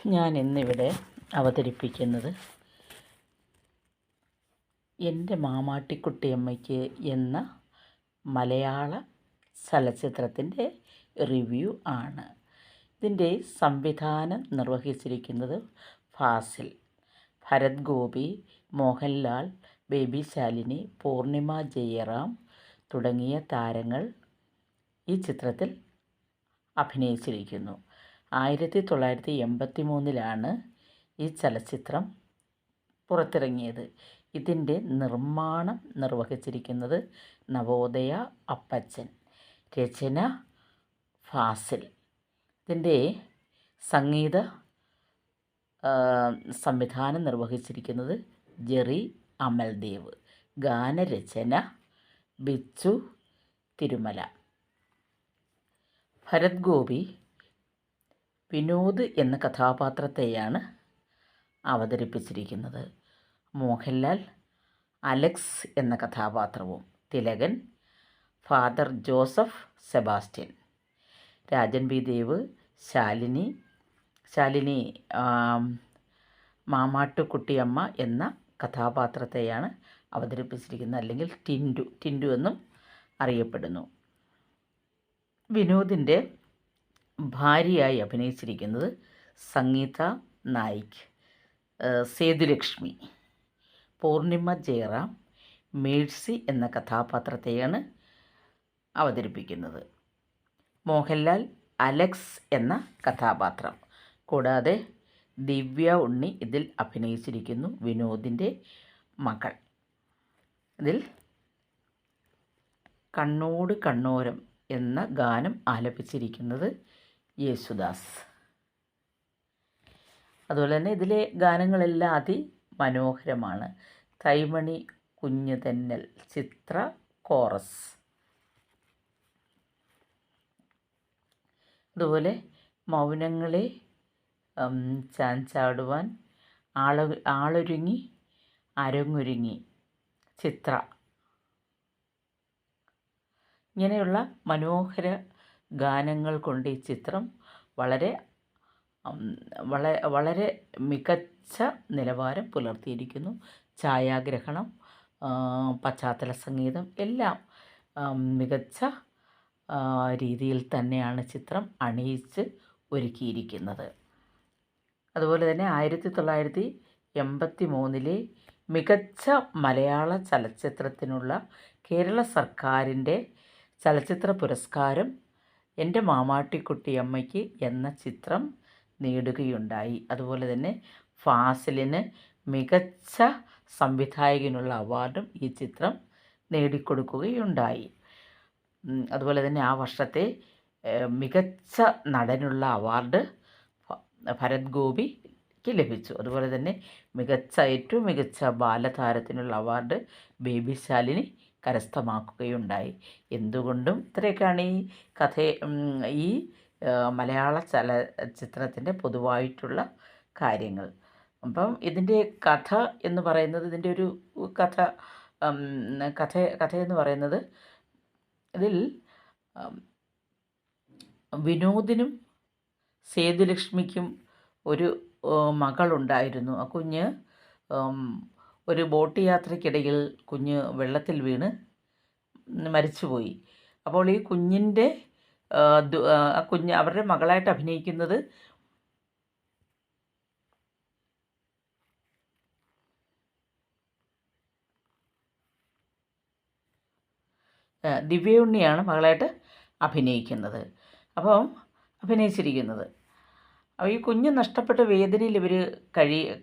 ഞാൻ ഇന്നിവിടെ അവതരിപ്പിക്കുന്നത് എൻ്റെ മാമാട്ടിക്കുട്ടിയമ്മയ്ക്ക് എന്ന മലയാള ചലച്ചിത്രത്തിൻ്റെ റിവ്യൂ ആണ്. ഇതിൻ്റെ സംവിധാനം നിർവഹിച്ചിരിക്കുന്നത് ഫാസിൽ, ഭരത് ഗോപി, മോഹൻലാൽ, ബേബി ശാലിനി, പൂർണിമ ജയറാം തുടങ്ങിയ താരങ്ങൾ ഈ ചിത്രത്തിൽ അഭിനയിച്ചിരിക്കുന്നു. 1983 ഈ ചലച്ചിത്രം പുറത്തിറങ്ങിയത്. ഇതിൻ്റെ നിർമ്മാണം നിർവഹിച്ചിരിക്കുന്നത് നവോദയ അപ്പച്ചൻ, രചന ഫാസിൽ. ഇതിൻ്റെ സംഗീത സംവിധാനം നിർവഹിച്ചിരിക്കുന്നത് ജെറി അമൽദേവ്, ഗാനരചന ബിച്ചു തിരുമല. ഭരത് ഗോപി വിനോദ് എന്ന കഥാപാത്രത്തെയാണ് അവതരിപ്പിച്ചിരിക്കുന്നത്. മോഹൻലാൽ അലക്സ് എന്ന കഥാപാത്രവും, Thilakan father Joseph Sebastian, Rajan B Dev, Shalini Mamattukuttiyamma എന്ന കഥാപാത്രത്തെയാണ് അവതരിപ്പിച്ചിരിക്കുന്നത്, അല്ലെങ്കിൽ ടിൻഡു എന്നും അറിയപ്പെടുന്നു. വിനോദിൻ്റെ ഭാര്യയായി അഭിനയിച്ചിരിക്കുന്നത് സംഗീത നായിക്, സേതുലക്ഷ്മി. പൂർണിമ ജയറാം മേഴ്സി എന്ന കഥാപാത്രത്തെയാണ് അവതരിപ്പിക്കുന്നത്. മോഹൻലാൽ അലക്സ് എന്ന കഥാപാത്രം. കൂടാതെ ദിവ്യ ഉണ്ണി ഇതിൽ അഭിനയിച്ചിരിക്കുന്നു, വിനോദിൻ്റെ മകൾ. ഇതിൽ കണ്ണോട് കണ്ണോരം എന്ന ഗാനം ആലപിച്ചിരിക്കുന്നത് യേശുദാസ്. അതുപോലെ തന്നെ ഇതിലെ ഗാനങ്ങളെല്ലാം അതിമനോഹരമാണ്. തൈമണി കുഞ്ഞു തെന്നൽ, ചിത്ര കോറസ്. അതുപോലെ മൗനങ്ങളെ ചാഞ്ചാടുവാൻ, ആളൊരുങ്ങി അരങ്ങൊരുങ്ങി, ചിത്ര. ഇങ്ങനെയുള്ള മനോഹര ഗാനങ്ങൾ കൊണ്ട് ഈ ചിത്രം വളരെ മികച്ച നിലവാരം പുലർത്തിയിരിക്കുന്നു. ഛായാഗ്രഹണം, പശ്ചാത്തല സംഗീതം എല്ലാം മികച്ച രീതിയിൽ തന്നെയാണ് ചിത്രം അണിയിച്ച് ഒരുക്കിയിരിക്കുന്നത്. അതുപോലെ തന്നെ 1983 മികച്ച മലയാള ചലച്ചിത്രത്തിനുള്ള കേരള സർക്കാരിൻ്റെ ചലച്ചിത്ര പുരസ്കാരം എൻ്റെ മാമാട്ടിക്കുട്ടിയമ്മയ്ക്ക് എന്ന ചിത്രം നേടുകയുണ്ടായി. അതുപോലെ തന്നെ ഫാസിലിന് മികച്ച സംവിധായകനുള്ള അവാർഡും ഈ ചിത്രം നേടിക്കൊടുക്കുകയുണ്ടായി. അതുപോലെ തന്നെ ആ വർഷത്തെ മികച്ച നടനുള്ള അവാർഡ് ഭരത് ഗോപിക്ക് ലഭിച്ചു. അതുപോലെ തന്നെ ഏറ്റവും മികച്ച ബാലതാരത്തിനുള്ള അവാർഡ് ബേബി ശാലിനി കരസ്ഥമാക്കുകയുണ്ടായി. എന്തുകൊണ്ടും ഇത്രയൊക്കെയാണ് ഈ മലയാള ചലച്ചിത്രത്തിൻ്റെ പൊതുവായിട്ടുള്ള കാര്യങ്ങൾ. അപ്പം ഇതിൻ്റെ കഥ എന്ന് പറയുന്നത്, ഇതിൻ്റെ ഒരു കഥ എന്ന് പറയുന്നത്, ഇതിൽ വിനോദിനും സേതുലക്ഷ്മിക്കും ഒരു മകളുണ്ടായിരുന്നു. ആ കുഞ്ഞ് ഒരു ബോട്ട് യാത്രയ്ക്കിടയിൽ വെള്ളത്തിൽ വീണ് മരിച്ചുപോയി. അപ്പോൾ ഈ കുഞ്ഞിൻ്റെ അവരുടെ മകളായിട്ട് അഭിനയിക്കുന്നത് ദിവ്യ ഉണ്ണിയാണ് മകളായിട്ട് അഭിനയിച്ചിരിക്കുന്നത്. അപ്പോൾ ഈ കുഞ്ഞ് നഷ്ടപ്പെട്ട വേദനയിൽ ഇവർ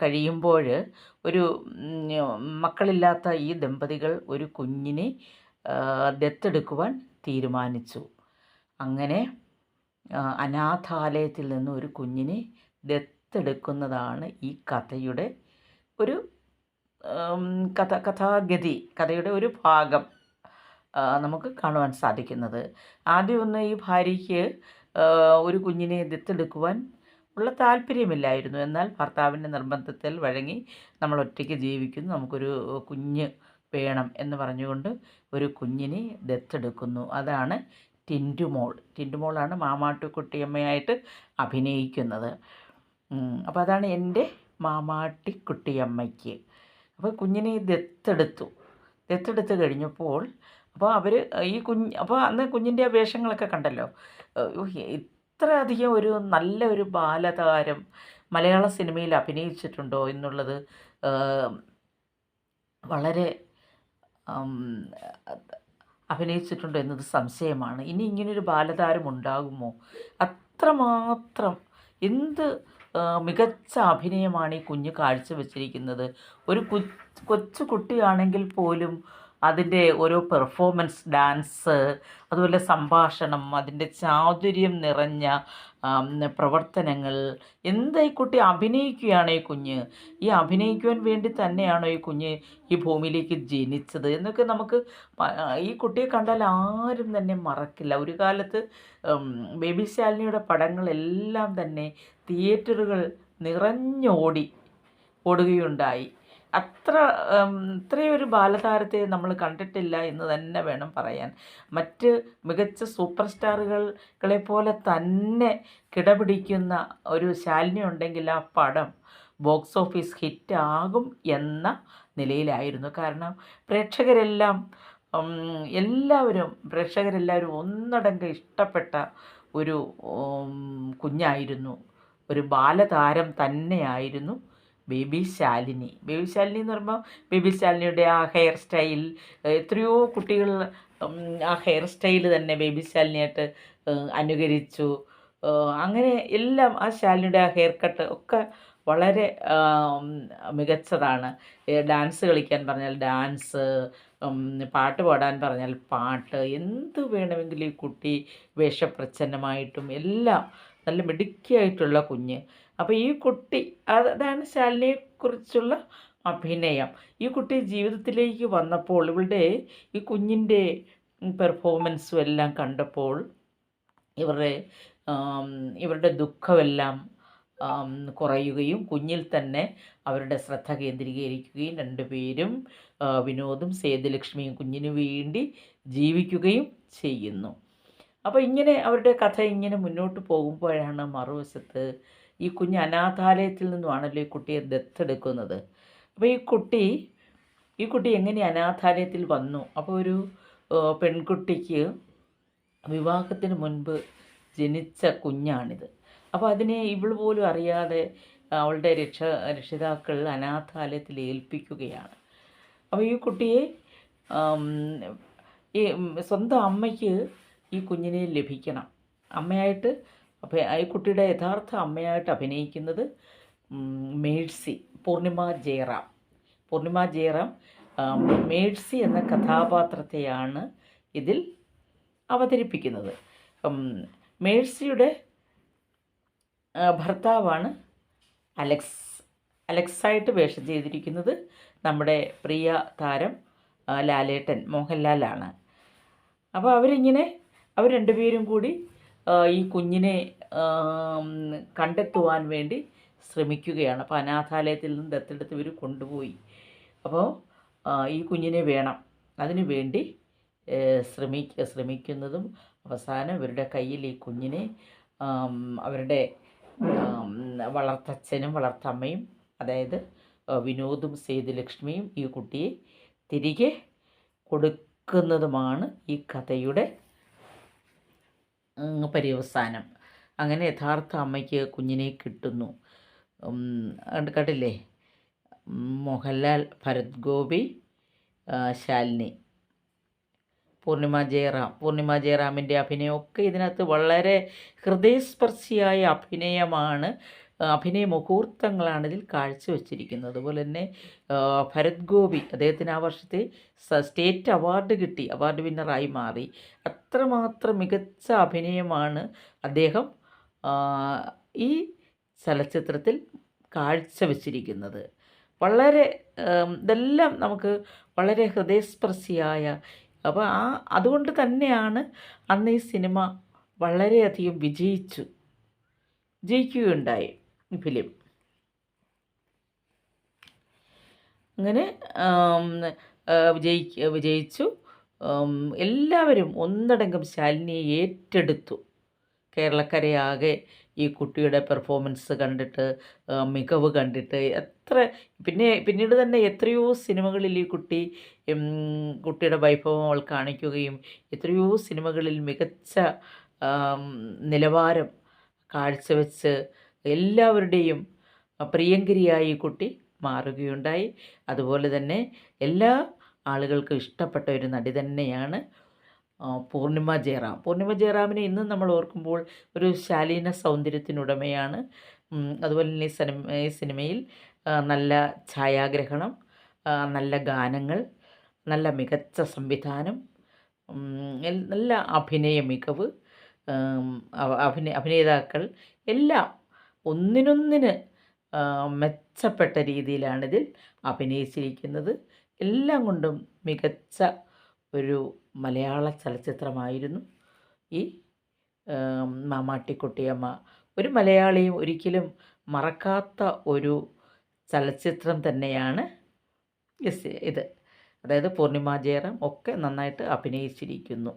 കഴിയുമ്പോൾ ഒരു മക്കളില്ലാത്ത ഈ ദമ്പതികൾ ഒരു കുഞ്ഞിനെ ദത്തെടുക്കുവാൻ തീരുമാനിച്ചു. അങ്ങനെ അനാഥാലയത്തിൽ നിന്ന് ഒരു കുഞ്ഞിനെ ദത്തെടുക്കുന്നതാണ് ഈ കഥയുടെ ഒരു കഥയുടെ ഒരു ഭാഗം നമുക്ക് കാണുവാൻ സാധിക്കുന്നത്. ആദ്യമൊന്നും ഈ ഭാര്യയ്ക്ക് ഒരു കുഞ്ഞിനെ ദത്തെടുക്കുവാൻ ഉള്ള താല്പര്യമില്ലായിരുന്നു. എന്നാൽ ഭർത്താവിൻ്റെ നിർബന്ധത്തിൽ വഴങ്ങി നമ്മൾ ഒറ്റയ്ക്ക് ജീവിക്കുന്നു, നമുക്കൊരു കുഞ്ഞ് വേണം എന്ന് പറഞ്ഞുകൊണ്ട് ഒരു കുഞ്ഞിനെ ദത്തെടുക്കുന്നു. അതാണ് ടിൻഡുമോളാണ് മാമാട്ടുകുട്ടിയമ്മയായിട്ട് അഭിനയിക്കുന്നത്. അപ്പോൾ അതാണ് എൻ്റെ മാമാട്ടിക്കുട്ടിയമ്മയ്ക്ക്. അപ്പോൾ കുഞ്ഞിനെ ദത്തെടുത്ത് കഴിഞ്ഞപ്പോൾ അപ്പോൾ അവർ അപ്പോൾ അന്ന് കുഞ്ഞിൻ്റെ ആ വേഷങ്ങളൊക്കെ കണ്ടല്ലോ. ഇത്ര അധികം ഒരു നല്ല ഒരു ബാലതാരം മലയാള സിനിമയിൽ അഭിനയിച്ചിട്ടുണ്ടോ എന്നുള്ളത് വളരെ അഭിനയിച്ചിട്ടുണ്ടോ എന്നത് സംശയമാണ്. ഇനി ഇങ്ങനൊരു ബാലതാരം ഉണ്ടാകുമോ? അത്രമാത്രം എന്ത് മികച്ച അഭിനയമാണ് ഈ കുഞ്ഞ് കാഴ്ചവെച്ചിരിക്കുന്നത്. ഒരു കൊച്ചു കുട്ടിയാണെങ്കിൽ പോലും അതിൻ്റെ ഓരോ പെർഫോമൻസ്, ഡാൻസ്, അതുപോലെ സംഭാഷണം, അതിൻ്റെ ചാതുര്യം നിറഞ്ഞ പ്രവർത്തനങ്ങൾ, എന്താ ഈ കുട്ടി അഭിനയിക്കുകയാണ് ഈ കുഞ്ഞ്. ഈ അഭിനയിക്കുവാൻ വേണ്ടി തന്നെയാണോ ഈ കുഞ്ഞ് ഈ ഭൂമിയിലേക്ക് ജനിച്ചത് എന്നൊക്കെ നമുക്ക് ഈ കുട്ടിയെ കണ്ടാൽ ആരും തന്നെ മറക്കില്ല. ഒരു കാലത്ത് ബേബി ശാലിനിയുടെ പടങ്ങളെല്ലാം തന്നെ തിയേറ്ററുകൾ ഓടുകയുണ്ടായി. ഇത്രയൊരു ബാലതാരത്തെ നമ്മൾ കണ്ടിട്ടില്ല എന്ന് തന്നെ വേണം പറയാൻ. മറ്റ് മികച്ച സൂപ്പർ സ്റ്റാറുകളെ പോലെ തന്നെ കിടപിടിക്കുന്ന ഒരു ശാലിനി ഉണ്ടെങ്കിൽ ആ പടം ബോക്സ് ഓഫീസ് ഹിറ്റാകും എന്ന നിലയിലായിരുന്നു. കാരണം പ്രേക്ഷകരെല്ലാവരും ഒന്നടങ്കം ഇഷ്ടപ്പെട്ട ഒരു കുഞ്ഞായിരുന്നു. ഒരു ബാലതാരം തന്നെയായിരുന്നു ബേബി ശാലിനി. എന്ന് പറയുമ്പോൾ ബേബി ശാലിനിയുടെ ആ ഹെയർ സ്റ്റൈൽ, എത്രയോ കുട്ടികൾ ആ ഹെയർ സ്റ്റൈൽ തന്നെ ബേബി ശാലിനിയായിട്ട് അനുകരിച്ചു. അങ്ങനെ എല്ലാം ആ ശാലിനിയുടെ ആ ഹെയർ കട്ട് ഒക്കെ വളരെ മികച്ചതാണ്. ഡാൻസ് കളിക്കാൻ പറഞ്ഞാൽ ഡാൻസ്, പാട്ട് പാടാൻ പറഞ്ഞാൽ പാട്ട്, എന്ത് വേണമെങ്കിലും ഈ കുട്ടി വേഷപ്രച്ഛന്നമായിട്ടും എല്ലാം നല്ല മിടുക്കിയായിട്ടുള്ള കുഞ്ഞ്. അപ്പോൾ ഈ കുട്ടി അതാണ് ശാലിനിയെക്കുറിച്ചുള്ള അഭിനയം. ഈ കുട്ടി ജീവിതത്തിലേക്ക് വന്നപ്പോൾ ഇവളുടെ ഈ കുഞ്ഞിൻ്റെ പെർഫോമൻസും എല്ലാം കണ്ടപ്പോൾ ഇവരുടെ ദുഃഖമെല്ലാം കുറയുകയും കുഞ്ഞിൽ തന്നെ അവരുടെ ശ്രദ്ധ കേന്ദ്രീകരിക്കുകയും രണ്ടുപേരും വിനോദും സേതുലക്ഷ്മിയും കുഞ്ഞിനു വേണ്ടി ജീവിക്കുകയും ചെയ്യുന്നു. അപ്പോൾ ഇങ്ങനെ അവരുടെ കഥ ഇങ്ങനെ മുന്നോട്ട് പോകുമ്പോഴാണ് മറുവശത്ത് ഈ കുഞ്ഞ് അനാഥാലയത്തിൽ നിന്നുമാണല്ലോ ഈ കുട്ടിയെ ദത്തെടുക്കുന്നത്. അപ്പോൾ ഈ കുട്ടി എങ്ങനെ അനാഥാലയത്തിൽ വന്നു? അപ്പോൾ ഒരു പെൺകുട്ടിക്ക് വിവാഹത്തിന് മുൻപ് ജനിച്ച കുഞ്ഞാണിത്. അപ്പോൾ അതിനെ ഇവൾ പോലും അറിയാതെ അവളുടെ രക്ഷിതാക്കൾ അനാഥാലയത്തിൽ ഏൽപ്പിക്കുകയാണ്. അപ്പോൾ ഈ കുട്ടിയെ ഈ സ്വന്തം അമ്മയ്ക്ക് ഈ കുഞ്ഞിനെ ലഭിക്കണം അമ്മയായിട്ട്. അപ്പോൾ ഈ കുട്ടിയുടെ യഥാർത്ഥ അമ്മയായിട്ട് അഭിനയിക്കുന്നത് മേഴ്സി, പൂർണിമ ജയറാം മേഴ്സി എന്ന കഥാപാത്രത്തെയാണ് ഇതിൽ അവതരിപ്പിക്കുന്നത്. മേഴ്സിയുടെ ഭർത്താവാണ് അലക്സായിട്ട് വേഷം ചെയ്തിരിക്കുന്നത് നമ്മുടെ പ്രിയ താരം ലാലേട്ടൻ, മോഹൻലാലാണ്. അപ്പോൾ അവർ രണ്ടുപേരും കൂടി ഈ കുഞ്ഞിനെ കണ്ടെത്തുവാൻ വേണ്ടി ശ്രമിക്കുകയാണ്. അപ്പോൾ അനാഥാലയത്തിൽ നിന്ന് ദത്തെടുത്ത് ഇവർ കൊണ്ടുപോയി. അപ്പോൾ ഈ കുഞ്ഞിനെ വേണം, അതിനു വേണ്ടി ശ്രമിക്കുന്നതും അവസാനം ഇവരുടെ കയ്യിൽ ഈ കുഞ്ഞിനെ അവരുടെ വളർത്തച്ഛനും വളർത്തമ്മയും, അതായത് വിനോദും സേതുലക്ഷ്മിയും ഈ കുട്ടിയെ തിരികെ കൊടുക്കുന്നതുമാണ് ഈ കഥയുടെ പര്യവസാനം. അങ്ങനെ യഥാർത്ഥ അമ്മയ്ക്ക് കുഞ്ഞിനെ കിട്ടുന്നു. കണ്ടില്ലേ, മോഹൻലാൽ, ഭരത് ഗോപി, ശാലിനി, പൂർണിമ ജയറാമിൻ്റെ അഭിനയമൊക്കെ ഇതിനകത്ത് വളരെ ഹൃദയസ്പർശിയായ അഭിനയ മുഹൂർത്തങ്ങളാണ് ഇതിൽ കാഴ്ചവെച്ചിരിക്കുന്നത്. അതുപോലെ തന്നെ ഭരത് ഗോപി, അദ്ദേഹത്തിന് ആ വർഷത്തെ സ്റ്റേറ്റ് അവാർഡ് വിന്നറായി മാറി. അത്രമാത്രം മികച്ച അഭിനയമാണ് അദ്ദേഹം ഈ ചലച്ചിത്രത്തിൽ കാഴ്ചവെച്ചിരിക്കുന്നത്. വളരെ ഇതെല്ലാം നമുക്ക് വളരെ ഹൃദയസ്പർശിയായ, അപ്പോൾ അതുകൊണ്ട് തന്നെയാണ് അന്ന് ഈ സിനിമ വളരെയധികം ജയിക്കുകയുണ്ടായി ഈ ഫിലിം. അങ്ങനെ വിജയിച്ചു. എല്ലാവരും ഒന്നടങ്കം ശാലിനിയെ ഏറ്റെടുത്തു. കേരളക്കരയാകെ ഈ കുട്ടിയുടെ പെർഫോമൻസ് കണ്ടിട്ട്, മികവ് കണ്ടിട്ട് പിന്നീട് തന്നെ എത്രയോ സിനിമകളിൽ ഈ കുട്ടിയുടെ വൈഭവം അവൾ കാണിക്കുകയും എത്രയോ സിനിമകളിൽ മികച്ച നിലവാരം കാഴ്ചവെച്ച് എല്ലാവരുടെയും പ്രിയങ്കരിയായി ഈ കുട്ടി മാറുകയുണ്ടായി. അതുപോലെ തന്നെ എല്ലാ ആളുകൾക്കും ഇഷ്ടപ്പെട്ട ഒരു നടി തന്നെയാണ് പൂർണിമ ജയറാം. പൂർണിമ ജയറാമിനെ ഇന്നും നമ്മൾ ഓർക്കുമ്പോൾ ഒരു ശാലീന സൗന്ദര്യത്തിനുടമയാണ്. അതുപോലെ തന്നെ ഈ സിനിമയിൽ നല്ല ഛായാഗ്രഹണം, നല്ല ഗാനങ്ങൾ, നല്ല മികച്ച സംവിധാനം, നല്ല അഭിനയ മികവ്, അഭിനേതാക്കൾ എല്ലാം ഒന്നിനൊന്നിന് മെച്ചപ്പെട്ട രീതിയിലാണിതിൽ അഭിനയിച്ചിരിക്കുന്നത്. എല്ലാം കൊണ്ടും മികച്ച ഒരു മലയാള ചലച്ചിത്രമായിരുന്നു ഈ മാമാട്ടിക്കുട്ടിയമ്മ. ഒരു മലയാളിയും ഒരിക്കലും മറക്കാത്ത ഒരു ചലച്ചിത്രം തന്നെയാണ് ഇത്. അതായത് പൂർണിമ ജയറാം ഒക്കെ നന്നായിട്ട് അഭിനയിച്ചിരിക്കുന്നു.